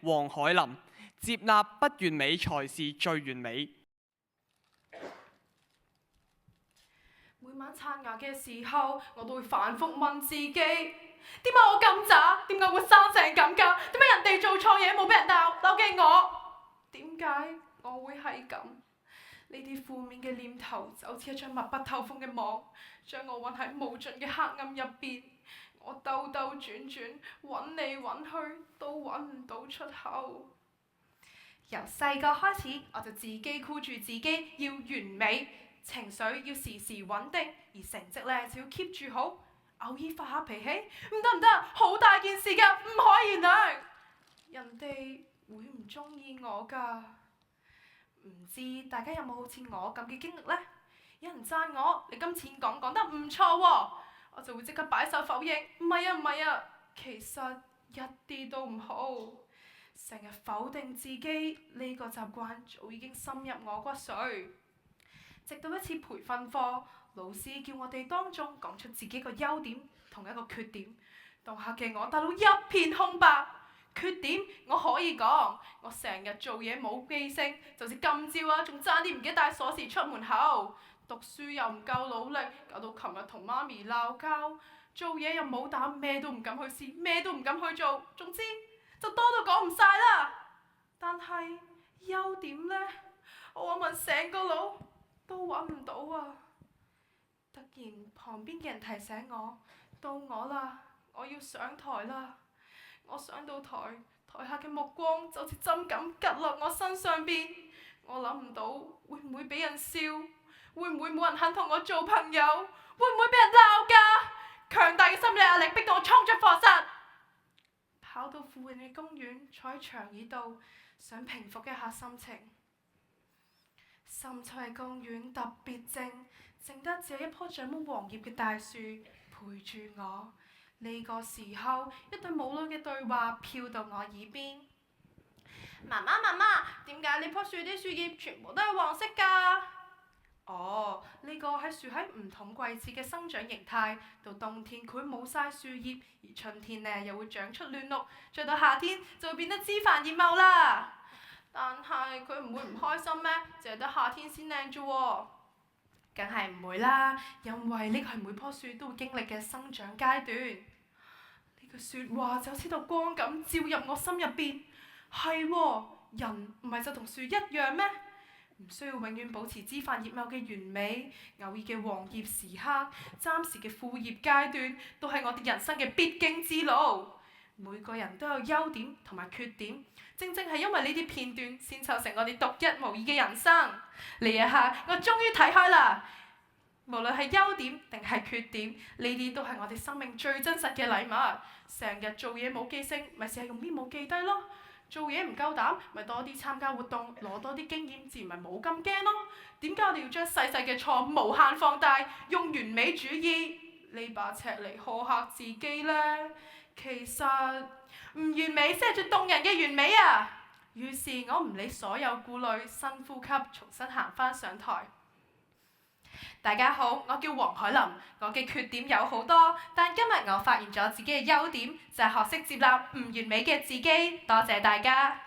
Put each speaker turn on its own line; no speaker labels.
黃海林，接納不完美才是最完美。
每晚刷牙嘅時候，我都會反覆問自己：點解我咁渣？點解會生成咁㗎？點解人哋做錯嘢冇俾人鬧嘅我？點解我會係咁？呢啲負面嘅念頭就好似一張密不透風嘅網，將我困喺無盡嘅黑暗入邊。我兜兜轉轉，揾嚟揾去，都揾唔到出口。由細個開始，我就自己箍住自己要完美，情緒要時時穩定，而成績呢就要 keep 住好。偶爾發下脾氣，唔得，好大件事㗎，唔可以原諒。人哋會唔中意我㗎？唔知大家有冇好似我咁嘅經歷呢？有人讚我，你今次講得唔錯喎，我就會即刻擺手否認，唔係啊，其實一啲都唔好。成日否定自己呢個習慣早已經深入我骨髓。直到一次培訓課，老師叫我哋當中講出自己個優點同一個缺點，當刻嘅我大腦一片空白。缺點我可以講，我成日做嘢冇記性，就似今朝啊，仲爭啲唔記得帶鎖匙出門口。讀書又唔夠努力，搞到琴日同媽咪鬧交。做嘢又冇膽，咩都唔敢去試，咩都唔敢去做。總之就多到講唔晒啦。但係優點呢？我問成個腦都揾唔到啊！突然旁邊嘅人提醒我，到我啦，我要上台啦。我上到台，台下嘅目光就似針咁拮落我身上邊。我諗唔到會唔會俾人笑，會唔會冇人肯同我做朋友，會唔會俾人鬧㗎？強大嘅心理壓力逼到我衝出課室，跑到附近嘅公園，坐喺長椅度，想平復一下心情。深秋嘅公園特別靜得只有一棵長滿黃葉嘅大樹陪住我。呢個時候，一對母女嘅對話飄到我耳邊。媽媽，點解呢棵樹啲樹葉全部都係黃色㗎？哦，呢個係樹喺唔同季節嘅生長形態。到冬天佢冇晒樹葉，而春天呢又會長出嫩綠，再到夏天就會變得枝繁葉茂啦。但係佢唔會唔開心咩？淨係得夏天先靚啫喎。梗係唔會啦，因為呢個係每棵樹都會經歷嘅生長階段。呢句説話就好似道光咁照入我心入邊。係喎，人唔係就同樹一樣咩？唔需要永遠保持枝繁葉茂嘅完美，偶爾嘅黃葉時刻，暫時嘅枯葉階段，都係我哋人生嘅必經之路。每個人都有優點同埋缺點，正係因為呢啲片段，先湊成我哋獨一無二嘅人生。呢一刻，我終於睇開啦！無論係優點定係缺點，呢啲都係我哋生命最真實嘅禮物。成日做嘢冇記性，咪試下用邊冇記低咯。做嘢唔夠膽，咪多啲參加活動，攞多啲經驗，自然咪冇咁驚咯。點解我哋要將細細嘅錯無限放大，用完美主義呢把尺嚟苛刻自己呢？其實唔完美先係最動人嘅完美啊！於是我唔理所有顧慮，深呼吸，重新行返上台。大家好，我叫黃海林，我嘅缺點有好多，但今日我發現咗自己嘅優點，就係學識接納唔完美嘅自己。多謝大家。